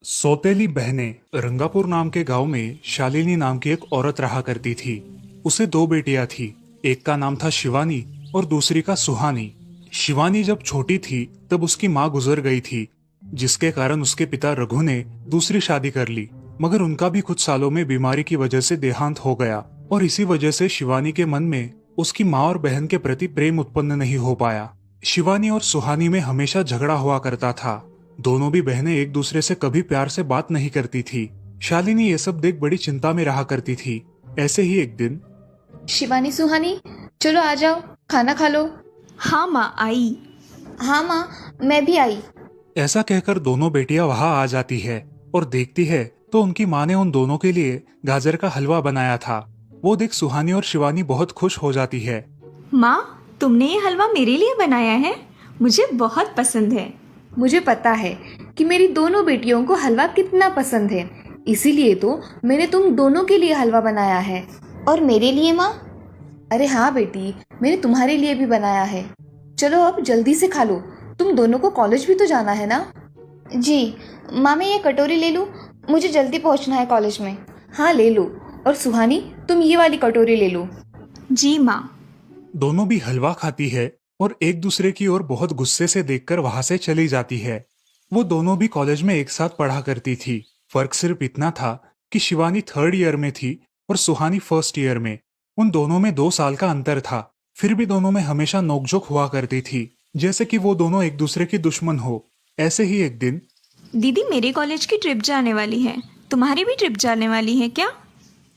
सौतेली बहनें रंगापुर नाम के गांव में शालिनी नाम की एक औरत रहा करती थी। उसे दो बेटियां थी। एक का नाम था शिवानी और दूसरी का सुहानी। शिवानी जब छोटी थी तब उसकी माँ गुजर गई थी, जिसके कारण उसके पिता रघु ने दूसरी शादी कर ली। मगर उनका भी कुछ सालों में बीमारी की वजह से देहांत हो गया और इसी वजह से शिवानी के मन में उसकी माँ और बहन के प्रति प्रेम उत्पन्न नहीं हो पाया। शिवानी और सुहानी में हमेशा झगड़ा हुआ करता था। दोनों भी बहनें एक दूसरे से कभी प्यार से बात नहीं करती थी। शालिनी ये सब देख बड़ी चिंता में रहा करती थी। ऐसे ही एक दिन शिवानी सुहानी, चलो आ जाओ, खाना खा लो। हाँ माँ आई। हाँ माँ, मैं भी आई। ऐसा कहकर दोनों बेटियां वहां आ जाती है और देखती है तो उनकी माँ ने उन दोनों के लिए गाजर का हलवा बनाया था। वो देख सुहानी और शिवानी बहुत खुश हो जाती है। माँ, तुमने ये हलवा मेरे लिए बनाया है? मुझे बहुत पसंद है। मुझे पता है कि मेरी दोनों बेटियों को हलवा कितना पसंद है, इसीलिए तो मैंने तुम दोनों के लिए हलवा बनाया है। और मेरे लिए माँ? अरे हाँ बेटी, मैंने तुम्हारे लिए भी बनाया है। चलो अब जल्दी से खा लो, तुम दोनों को कॉलेज भी तो जाना है ना। जी माँ, मैं ये कटोरी ले लूँ? मुझे जल्दी पहुँचना है कॉलेज में। हाँ ले लो। और सुहानी, तुम ये वाली कटोरी ले लो। जी माँ। दोनों भी हलवा खाती है और एक दूसरे की ओर बहुत गुस्से से देखकर वहां से चली जाती है। वो दोनों भी कॉलेज में एक साथ पढ़ा करती थी। फर्क सिर्फ इतना था कि शिवानी 3rd ईयर में थी और सुहानी 1st ईयर में। उन दोनों में 2 साल का अंतर था। फिर भी दोनों में हमेशा नोकझोंक हुआ करती थी, जैसे कि वो दोनों एक दूसरे की दुश्मन हो। ऐसे ही एक दिन दीदी, मेरे कॉलेज की ट्रिप जाने वाली है। तुम्हारी भी ट्रिप जाने वाली है क्या?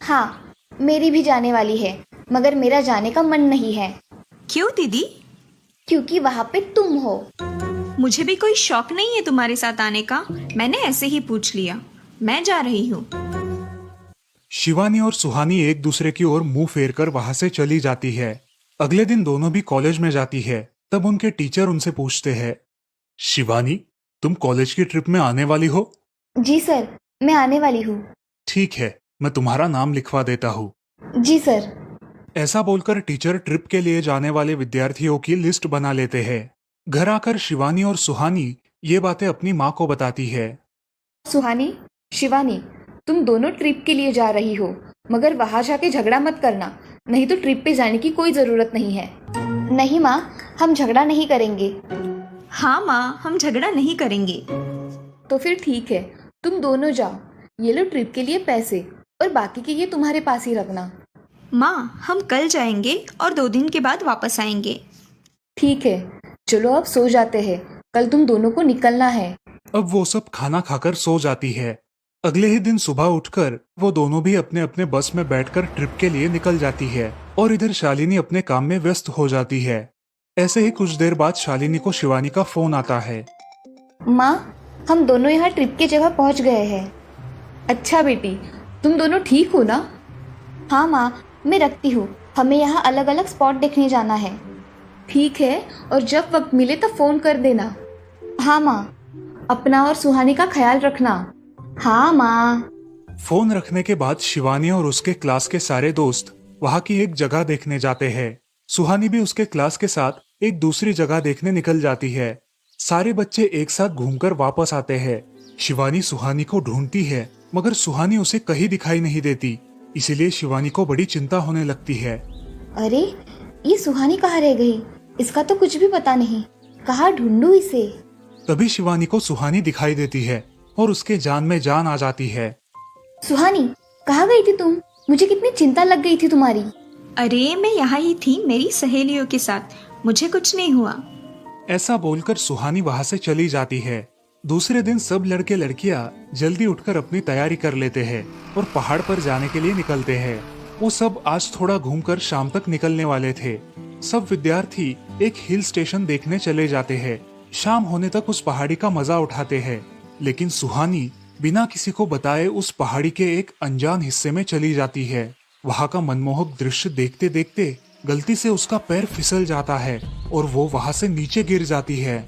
हाँ, मेरी भी जाने वाली है, मगर मेरा जाने का मन नहीं है। क्यों दीदी? क्योंकि वहाँ पे तुम हो। मुझे भी कोई शौक नहीं है तुम्हारे साथ आने का। मैंने ऐसे ही पूछ लिया। मैं जा रही हूँ। शिवानी और सुहानी एक दूसरे की ओर मुंह फेर कर वहां से चली जाती है। अगले दिन दोनों भी कॉलेज में जाती है। तब उनके टीचर उनसे पूछते हैं, शिवानी, तुम कॉलेज की ट्रिप में आने वाली हो? जी सर, मैं आने वाली हूँ। ठीक है, मैं तुम्हारा नाम लिखवा देता हूँ। जी सर। ऐसा बोलकर टीचर ट्रिप के लिए जाने वाले विद्यार्थियों की लिस्ट बना लेते हैं। घर आकर शिवानी और सुहानी ये बातें अपनी माँ को बताती है। सुहानी, शिवानी, तुम दोनों ट्रिप के लिए जा रही हो, मगर वहां जाके झगड़ा मत करना, नहीं तो ट्रिप पे जाने की कोई ज़रूरत नहीं है। नहीं माँ, हम झगड़ा नहीं करेंगे। हाँ माँ, हम झगड़ा नहीं करेंगे। तो फिर ठीक है, तुम दोनों जाओ। ये लो ट्रिप के लिए पैसे, और बाकी के ये तुम्हारे पास ही रखना। माँ, हम कल जाएंगे और 2 दिन के बाद वापस आएंगे। ठीक है, चलो अब सो जाते हैं, कल तुम दोनों को निकलना है। अब वो सब खाना खाकर सो जाती है। अगले ही दिन सुबह उठकर वो दोनों भी अपने अपने बस में बैठकर ट्रिप के लिए निकल जाती है और इधर शालिनी अपने काम में व्यस्त हो जाती है। ऐसे ही कुछ देर बाद शालिनी को शिवानी का फोन आता है। माँ, हम दोनों यहाँ ट्रिप की जगह पहुँच गए हैं। अच्छा बेटी, तुम दोनों ठीक हो ना? हाँ माँ, मैं रखती हूँ, हमें यहाँ अलग अलग स्पॉट देखने जाना है। ठीक है, और जब वक्त मिले तो फ़ोन कर देना। हाँ माँ, अपना और सुहानी का ख्याल रखना। हाँ माँ। फोन रखने के बाद शिवानी और उसके क्लास के सारे दोस्त वहाँ की एक जगह देखने जाते हैं। सुहानी भी उसके क्लास के साथ एक दूसरी जगह देखने निकल जाती है। सारे बच्चे एक साथ घूमकर वापस आते हैं। शिवानी सुहानी को ढूंढती है, मगर सुहानी उसे कहीं दिखाई नहीं देती। इसीलिए शिवानी को बड़ी चिंता होने लगती है। अरे, ये सुहानी कहाँ रह गई? इसका तो कुछ भी पता नहीं, कहाँ ढूंढूं इसे? तभी शिवानी को सुहानी दिखाई देती है और उसके जान में जान आ जाती है। सुहानी, कहाँ गई थी तुम? मुझे कितनी चिंता लग गई थी तुम्हारी। अरे, मैं यहाँ ही थी मेरी सहेलियों के साथ। मुझे कुछ नहीं हुआ। ऐसा बोलकर सुहानी वहाँ से चली जाती है। दूसरे दिन सब लड़के लड़कियाँ जल्दी उठकर अपनी तैयारी कर लेते हैं और पहाड़ पर जाने के लिए निकलते हैं। वो सब आज थोड़ा घूमकर शाम तक निकलने वाले थे। सब विद्यार्थी एक हिल स्टेशन देखने चले जाते हैं। शाम होने तक उस पहाड़ी का मजा उठाते हैं, लेकिन सुहानी बिना किसी को बताए उस पहाड़ी के एक अनजान हिस्से में चली जाती है। वहाँ का मनमोहक दृश्य देखते देखते गलती से उसका पैर फिसल जाता है और वो वहाँ से नीचे गिर जाती है।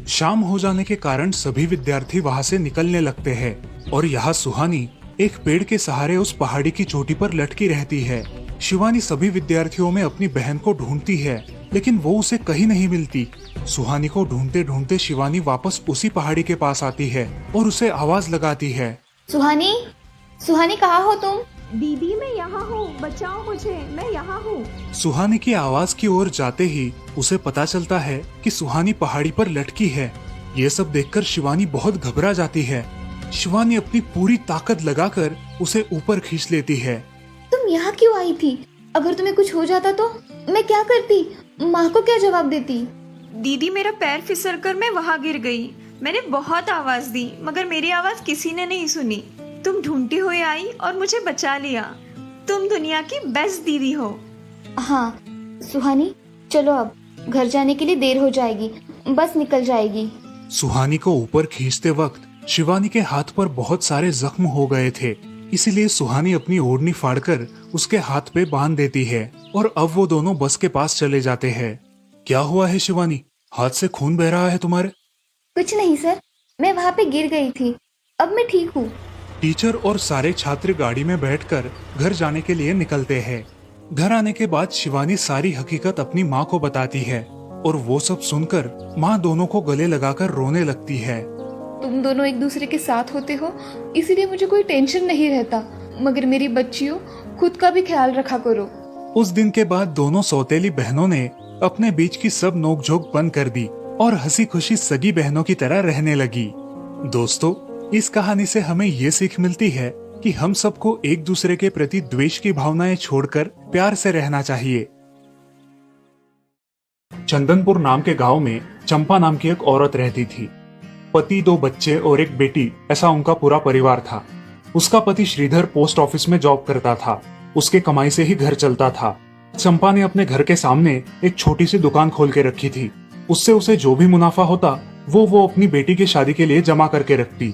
शाम हो जाने के कारण सभी विद्यार्थी वहाँ से निकलने लगते हैं और यहाँ सुहानी एक पेड़ के सहारे उस पहाड़ी की चोटी पर लटकी रहती है। शिवानी सभी विद्यार्थियों में अपनी बहन को ढूंढती है, लेकिन वो उसे कहीं नहीं मिलती। सुहानी को ढूंढते ढूंढते शिवानी वापस उसी पहाड़ी के पास आती है और उसे आवाज लगाती है। सुहानी, सुहानी कहाँ हो तुम? दीदी मैं यहाँ हूँ, बचाओ मुझे, मैं यहाँ हूँ। सुहानी की आवाज की ओर जाते ही उसे पता चलता है कि सुहानी पहाड़ी पर लटकी है। ये सब देखकर शिवानी बहुत घबरा जाती है। शिवानी अपनी पूरी ताकत लगाकर उसे ऊपर खींच लेती है। तुम यहाँ क्यों आई थी? अगर तुम्हें कुछ हो जाता तो मैं क्या करती? माँ को क्या जवाब देती? दीदी मेरा पैर फिसल कर मैं वहाँ गिर गई। मैंने बहुत आवाज दी मगर मेरी आवाज किसी ने नहीं सुनी। तुम ढूंढती हुई आई और मुझे बचा लिया। तुम दुनिया की बेस्ट दीदी हो। हाँ सुहानी, चलो अब घर जाने के लिए देर हो जाएगी, बस निकल जाएगी। सुहानी को ऊपर खींचते वक्त शिवानी के हाथ पर बहुत सारे जख्म हो गए थे, इसीलिए सुहानी अपनी ओढ़नी फाड़कर उसके हाथ पे बांध देती है और अब वो दोनों बस के पास चले जाते हैं। क्या हुआ है शिवानी, हाथ से खून बह रहा है तुम्हारे? कुछ नहीं सर, मैं वहाँ पे गिर गई थी, अब मैं ठीक हूँ। टीचर और सारे छात्र गाड़ी में बैठकर घर जाने के लिए निकलते हैं। घर आने के बाद शिवानी सारी हकीकत अपनी माँ को बताती है और वो सब सुनकर माँ दोनों को गले लगाकर रोने लगती है। तुम दोनों एक दूसरे के साथ होते हो, इसीलिए मुझे कोई टेंशन नहीं रहता, मगर मेरी बच्चियों, खुद का भी ख्याल रखा करो। उस दिन के बाद दोनों सौतेली बहनों ने अपने बीच की सब नोकझोंक बंद कर दी और हंसी खुशी सगी बहनों की तरह रहने लगी। दोस्तों, इस कहानी से हमें ये सीख मिलती है कि हम सबको एक दूसरे के प्रति द्वेष की भावनाएं छोड़कर प्यार से रहना चाहिए। चंदनपुर नाम के गांव में चंपा नाम की एक औरत रहती थी। पति, 2 बच्चे और एक बेटी, ऐसा उनका पूरा परिवार था। उसका पति श्रीधर पोस्ट ऑफिस में जॉब करता था। उसके कमाई से ही घर चलता था। चंपा ने अपने घर के सामने एक छोटी सी दुकान खोल के रखी थी। उससे उसे जो भी मुनाफा होता वो अपनी बेटी की शादी के लिए जमा करके रखती।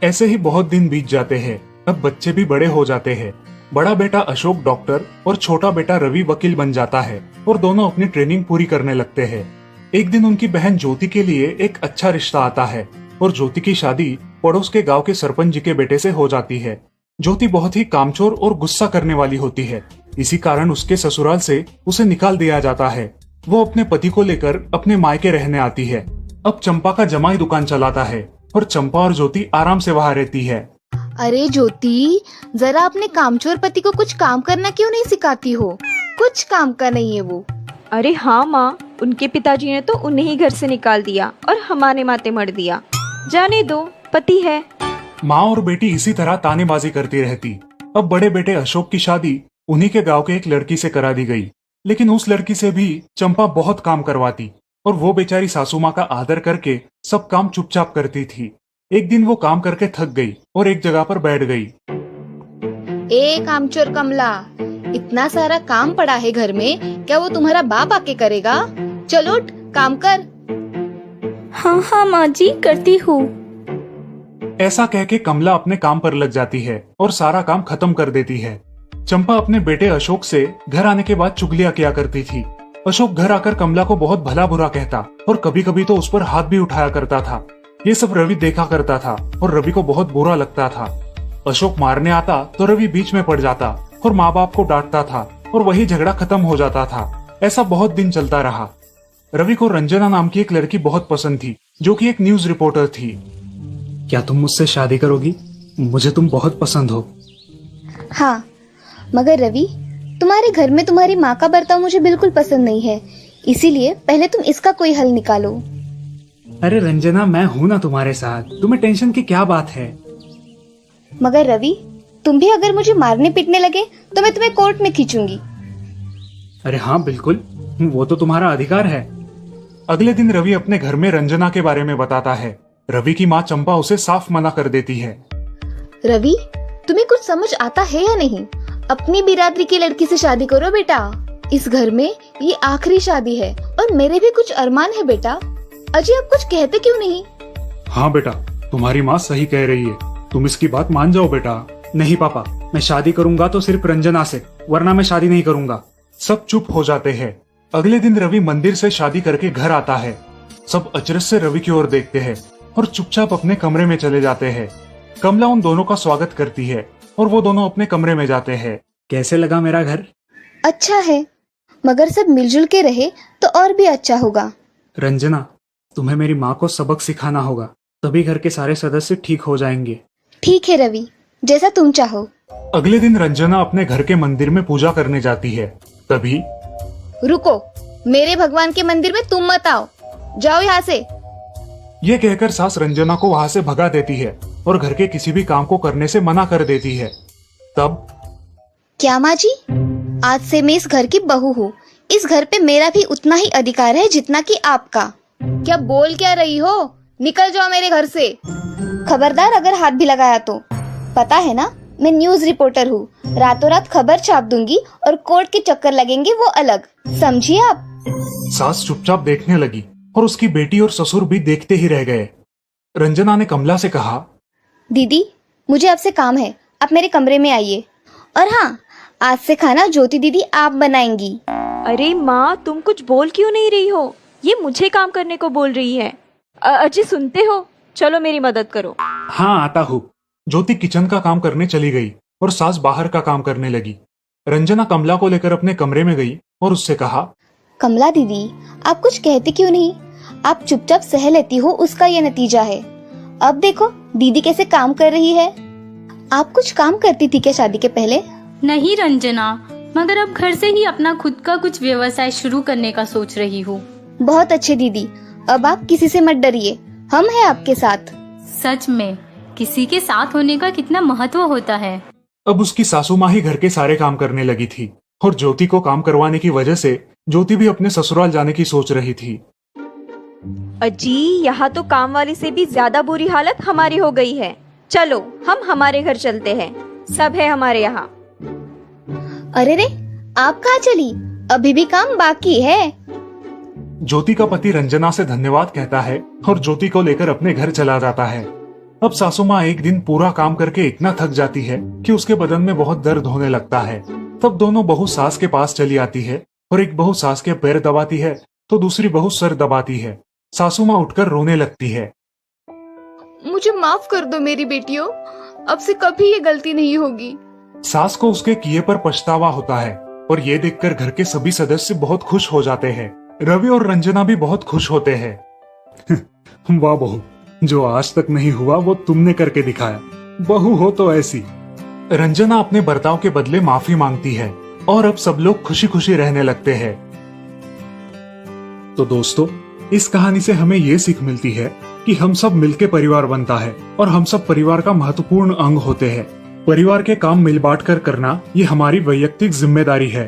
ऐसे ही बहुत दिन बीत जाते हैं। अब बच्चे भी बड़े हो जाते हैं। बड़ा बेटा अशोक डॉक्टर और छोटा बेटा रवि वकील बन जाता है और दोनों अपनी ट्रेनिंग पूरी करने लगते हैं। एक दिन उनकी बहन ज्योति के लिए एक अच्छा रिश्ता आता है और ज्योति की शादी पड़ोस के गांव के सरपंच जी के बेटे से हो जाती है। ज्योति बहुत ही कामचोर और गुस्सा करने वाली होती है। इसी कारण उसके ससुराल से उसे निकाल दिया जाता है। वो अपने पति को लेकर अपने मायके रहने आती है। अब चंपा का जमाई दुकान चलाता है और चंपा और ज्योति आराम से वहाँ रहती है। अरे ज्योति, जरा अपने कामचोर पति को कुछ काम करना क्यों नहीं सिखाती हो? कुछ काम का नहीं है वो। अरे हाँ माँ, उनके पिताजी ने तो उन्हें ही घर से निकाल दिया और हमारे माथे मर दिया। जाने दो, पति है। माँ और बेटी इसी तरह तानेबाजी करती रहती। अब बड़े बेटे अशोक की शादी उन्हीं के गांव के एक लड़की से करा दी गई, लेकिन उस लड़की से भी चंपा बहुत काम करवाती और वो बेचारी सासू माँ का आदर करके सब काम चुपचाप करती थी। एक दिन वो काम करके थक गई और एक जगह पर बैठ गई। ए कामचोर कमला, इतना सारा काम पड़ा है घर में, क्या वो तुम्हारा बाप आके करेगा? चलो उठ, काम कर। हाँ हाँ माँ जी, करती हूँ। ऐसा कह के कमला अपने काम पर लग जाती है और सारा काम खत्म कर देती है। चंपा अपने बेटे अशोक से घर आने के बाद चुगलियां किया करती थी। अशोक घर आकर कमला को बहुत भला बुरा कहता और कभी कभी तो उस पर हाथ भी उठाया करता था। ये सब रवि देखा करता था और रवि को बहुत बुरा लगता था। अशोक मारने आता तो रवि बीच में पड़ जाता और माँ बाप को डांटता था और वही झगड़ा खत्म हो जाता था। ऐसा बहुत दिन चलता रहा। रवि को रंजना नाम की एक लड़की बहुत पसंद थी, जो कि एक न्यूज रिपोर्टर थी। क्या तुम मुझसे शादी करोगी? मुझे तुम बहुत पसंद हो। हाँ, मगर रवि, तुम्हारे घर में तुम्हारी माँ का बर्ताव मुझे बिल्कुल पसंद नहीं है, इसीलिए पहले तुम इसका कोई हल निकालो। अरे रंजना, मैं हूँ ना तुम्हारे साथ, तुम्हें टेंशन की क्या बात है? मगर रवि, तुम भी अगर मुझे मारने पीटने लगे तो मैं तुम्हें कोर्ट में खींचूंगी। अरे हाँ बिल्कुल, वो तो तुम्हारा अधिकार है। अगले दिन रवि अपने घर में रंजना के बारे में बताता है। रवि की माँ चंपा उसे साफ मना कर देती है। रवि, तुम्हें कुछ समझ आता है या नहीं? अपनी बिरादरी की लड़की से शादी करो बेटा। इस घर में ये आखिरी शादी है और मेरे भी कुछ अरमान है बेटा। अजय, आप कुछ कहते क्यों नहीं? हाँ बेटा, तुम्हारी माँ सही कह रही है, तुम इसकी बात मान जाओ बेटा। नहीं पापा, मैं शादी करूंगा तो सिर्फ रंजना से, वरना मैं शादी नहीं करूंगा। सब चुप हो जाते हैं। अगले दिन रवि मंदिर से शादी करके घर आता है। सब अचरज से रवि की ओर देखते हैं और चुपचाप अपने कमरे में चले जाते हैं। कमला उन दोनों का स्वागत करती है और वो दोनों अपने कमरे में जाते हैं। कैसे लगा मेरा घर? अच्छा है, मगर सब मिलजुल के रहे तो और भी अच्छा होगा। रंजना, तुम्हें मेरी माँ को सबक सिखाना होगा, तभी घर के सारे सदस्य ठीक हो जाएंगे। ठीक है रवि, जैसा तुम चाहो। अगले दिन रंजना अपने घर के मंदिर में पूजा करने जाती है। तभी रुको, मेरे भगवान के मंदिर में तुम मत आओ, जाओ यहाँ से। ये कहकर सास रंजना को वहां से भगा देती है और घर के किसी भी काम को करने से मना कर देती है। तब क्या माँ जी, आज से मैं इस घर की बहू हूँ। इस घर पे मेरा भी उतना ही अधिकार है जितना कि आपका। क्या बोल क्या रही हो? निकल जाओ मेरे घर से। खबरदार अगर हाथ भी लगाया तो। पता है ना, मैं न्यूज रिपोर्टर हूँ। रातों रात खबर छाप दूंगी और कोर्ट के चक्कर लगेंगे वो अलग, समझिए आप। सास चुपचाप देखने लगी और उसकी बेटी और ससुर भी देखते ही रह गए। रंजना ने कमला से कहा, दीदी, मुझे आपसे काम है, आप मेरे कमरे में आइए। और हाँ, आज से खाना ज्योति दीदी आप बनाएंगी। अरे माँ, तुम कुछ बोल क्यों नहीं रही हो? ये मुझे काम करने को बोल रही है। अजय, सुनते हो? चलो मेरी मदद करो। हाँ आता हूँ। ज्योति किचन का काम करने चली गई और सास बाहर का काम करने लगी। रंजना कमला को लेकर अपने कमरे में गई और उससे कहा, कमला दीदी, आप कुछ कहते क्यों नहीं? आप चुपचाप सह लेती हो, उसका ये नतीजा है। अब देखो दीदी कैसे काम कर रही है। आप कुछ काम करती थी क्या शादी के पहले? नहीं रंजना, मगर अब घर से ही अपना खुद का कुछ व्यवसाय शुरू करने का सोच रही हूँ। बहुत अच्छे दीदी, अब आप किसी से मत डरिए, हम हैं आपके साथ। सच में किसी के साथ होने का कितना महत्व होता है। अब उसकी सासू माँ ही घर के सारे काम करने लगी थी और ज्योति को काम करवाने की वजह से ज्योति भी अपने ससुराल जाने की सोच रही थी। अजी, यहाँ तो काम वाली से भी ज्यादा बुरी हालत हमारी हो गई है। चलो हम हमारे घर चलते हैं, सब है हमारे यहाँ। अरे रे, आप कहाँ चली? अभी भी काम बाकी है। ज्योति का पति रंजना से धन्यवाद कहता है और ज्योति को लेकर अपने घर चला जाता है। अब सासू माँ एक दिन पूरा काम करके इतना थक जाती है कि उसके बदन में बहुत दर्द होने लगता है। तब दोनों बहू सास के पास चली आती है और एक बहू सास के पैर दबाती है तो दूसरी बहू सर दबाती है। सासू माँ उठकर रोने लगती है। मुझे माफ कर दो मेरी बेटियों, अब से कभी ये गलती नहीं होगी। सास को उसके किए पर पछतावा होता है और ये देखकर घर के सभी सदस्य बहुत खुश हो जाते हैं। रवि और रंजना भी बहुत खुश होते हैं। वाह बहू, जो आज तक नहीं हुआ वो तुमने करके दिखाया। बहू हो तो ऐसी। रंजना अपने बर्ताव के बदले माफी मांगती है और अब सब लोग खुशी खुशी रहने लगते हैं। तो दोस्तों, इस कहानी से हमें ये सीख मिलती है कि हम सब मिलके परिवार बनता है और हम सब परिवार का महत्वपूर्ण अंग होते हैं। परिवार के काम मिल बांट कर करना ये हमारी वैयक्तिक जिम्मेदारी है।